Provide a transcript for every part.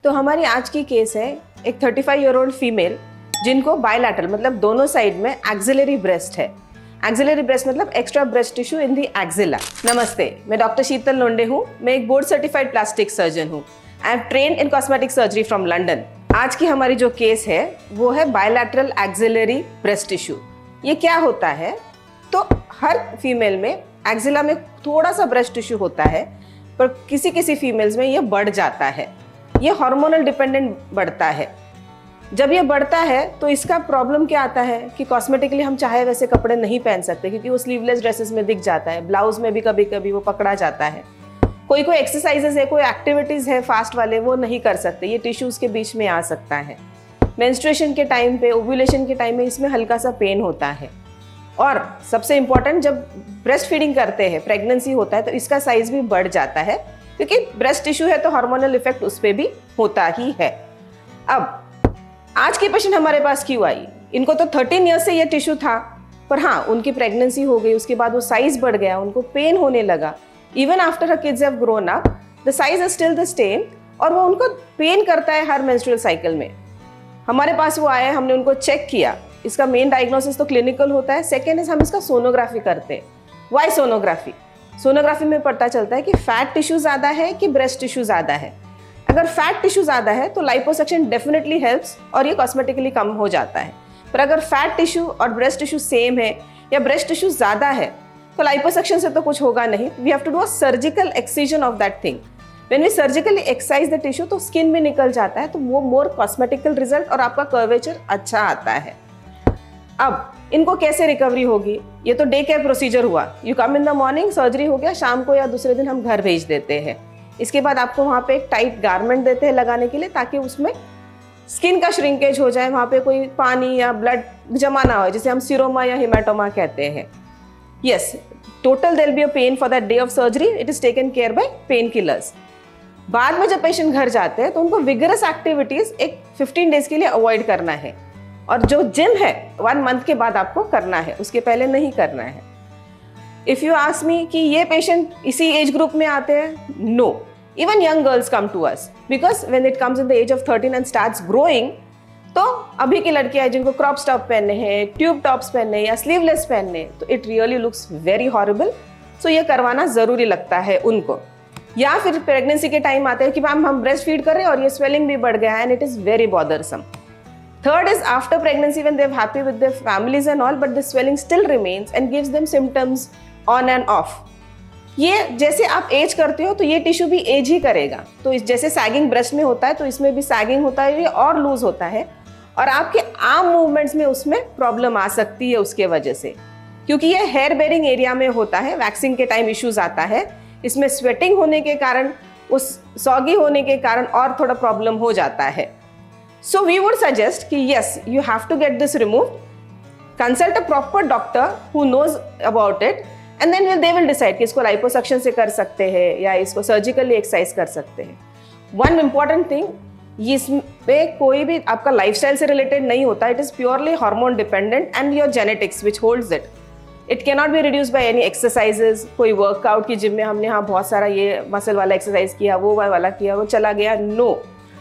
तो हमारी आज की केस है एक 35-year-old फीमेल जिनको बायलैटरल मतलब दोनों साइड में एक्सिलरी ब्रेस्ट है। एक्सिलरी ब्रेस्ट मतलब extra breast tissue in the axilla. नमस्ते, मैं डॉक्टर शीतल लोंडे हूँ। मैं एक बोर्ड सर्टिफाइड प्लास्टिक सर्जन हूँ। I am trained in cosmetic surgery from London. आज की हमारी जो केस है वो है बायलैटरल एक्सिलरी ब्रेस्ट टिश्यू। ये क्या होता है? तो हर फीमेल में एक्सिला में थोड़ा सा ब्रेस्ट टिश्यू होता है, पर किसी किसी फीमेल्स में ये बढ़ जाता है। ये हार्मोनल डिपेंडेंट बढ़ता है। जब ये बढ़ता है तो इसका प्रॉब्लम क्या आता है कि कॉस्मेटिकली हम चाहे वैसे कपड़े नहीं पहन सकते, क्योंकि वो स्लीवलेस ड्रेसेस में दिख जाता है, ब्लाउज में भी कभी कभी वो पकड़ा जाता है। कोई कोई एक्सरसाइजेस है, कोई एक्टिविटीज़ है फास्ट वाले, वो नहीं कर सकते, ये टिश्यूज के बीच में आ सकता है। मेंस्ट्रुएशन के टाइम पे, ओव्यूलेशन के टाइम में इसमें हल्का सा पेन होता है। और सबसे इम्पॉर्टेंट, जब ब्रेस्ट फीडिंग करते हैं, प्रेगनेंसी होता है, तो इसका साइज भी बढ़ जाता है, क्योंकि ब्रेस्ट टिश्यू है तो हार्मोनल इफेक्ट उस पर भी होता ही है। अब आज की पेशेंट हमारे पास क्यों आई? इनको तो 13 ईयर्स से ये टिश्यू था, पर हाँ, उनकी प्रेगनेंसी हो गई, उसके बाद वो साइज बढ़ गया, उनको पेन होने लगा। Even after her kids have grown up, the size is still the same, और वो उनको पेन करता है हर मेंस्ट्रुअल साइकिल में। हमारे पास वो आया, हमने उनको चेक किया। इसका मेन डायग्नोसिस तो क्लिनिकल होता है। सेकेंड इज हम इसका सोनोग्राफी करते हैं। Y sonography? सोनोग्राफी में पता चलता है कि फैट टिश्यू ज़्यादा है कि ब्रेस्ट टिश्यू ज़्यादा है। अगर फैट टिश्यू ज़्यादा है तो लाइपोसक्शन डेफिनेटली हेल्प्स और ये कॉस्मेटिकली कम हो जाता है। पर अगर फैट टिश्यू और ब्रेस्ट टिश्यू सेम है या ब्रेस्ट टिश्यू ज़्यादा है तो लाइपोसक्शन से तो कुछ होगा नहीं। We have to do a surgical excision of that thing. When we surgically excise the tissue तो स्किन भी निकल जाता है, तो वो मोर कॉस्मेटिकल रिजल्ट और आपका कर्वेचर अच्छा आता है। अब इनको कैसे रिकवरी होगी? ये तो डे केयर प्रोसीजर हुआ। You come in the morning, surgery हो गया, शाम को या दूसरे दिन हम घर भेज देते हैं। इसके बाद आपको वहाँ पे एक टाइट गारमेंट देते हैं लगाने के लिए, ताकि उसमें स्किन का श्रिंकेज हो जाए, वहाँ पे कोई पानी या ब्लड जमा ना हो, जिसे हम सीरोमा या हेमाटोमा कहते हैं। Yes, total there will be a pain for that day of surgery. It is taken care by painkillers. बाद में जब पेशेंट घर जाते हैं तो उनको विगरस एक्टिविटीज एक 15 डेज के लिए अवॉइड करना है, और जो जिम है 1 मंथ के बाद आपको करना है, उसके पहले नहीं करना है। इफ यू आस्क मी कि ये पेशेंट इसी एज ग्रुप में आते हैं, no, even young girls come to us, because when it comes in the age of 13 and starts growing, तो अभी की लड़कियां हैं जिनको क्रॉप टॉप पहनने हैं, ट्यूब टॉप्स पहनने हैं या स्लीवलेस पहनने हैं, तो it really looks very horrible. So ये करवाना जरूरी लगता है उनको। या फिर प्रेगनेंसी के टाइम आते हैं कि मैम हम ब्रेस्ट फीड कर रहे हैं और ये स्वेलिंग भी बढ़ गया है, and it is very bothersome. Third is after pregnancy, when they're happy with their families and all, but the swelling still remains and gives them symptoms on and off. ये जैसे आप एज करते हो तो ये टिश्यू भी as ही करेगा। तो जैसे सैगिंग ब्रेस्ट में होता है तो इसमें भी सैगिंग होता है, ये और लूज होता है, और आपके आर्म मूवमेंट्स में उसमें प्रॉब्लम आ सकती है उसके वजह से, क्योंकि ये हेयर बेरिंग एरिया में होता है। वैक्सिंग के टाइम इश्यूज आता है, इसमें स्वेटिंग होने के कारण, उस सॉगी होने के कारण और थोड़ा प्रॉब्लम हो जाता है। So we would suggest कि yes, you have to get this removed. Consult a proper doctor who knows about it, and then they will decide कि इसको liposuction से कर सकते हैं या इसको surgically exercise कर सकते हैं। One important thing, इसमें कोई भी आपका lifestyle से related नहीं होता। It is purely hormone dependent and your genetics which holds it. It cannot be reduced by any exercises. कोई workout की जिम में हमने हाँ बहुत सारा ये मसल वाला exercise किया, वो वाला किया, वो चला गया, no.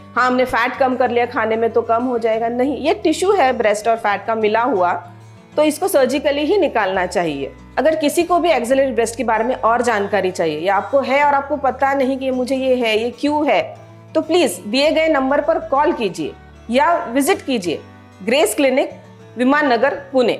हाँ, हमने फैट कम कर लिया खाने में तो कम हो जाएगा, नहीं। ये टिश्यू है ब्रेस्ट और फैट का मिला हुआ, तो इसको सर्जिकली ही निकालना चाहिए। अगर किसी को भी एक्सिलरी ब्रेस्ट के बारे में और जानकारी चाहिए, या आपको है और आपको पता नहीं कि मुझे ये है, ये क्यों है, तो प्लीज दिए गए नंबर पर कॉल कीजिए या विजिट कीजिए ग्रेस क्लिनिक, विमान नगर, पुणे।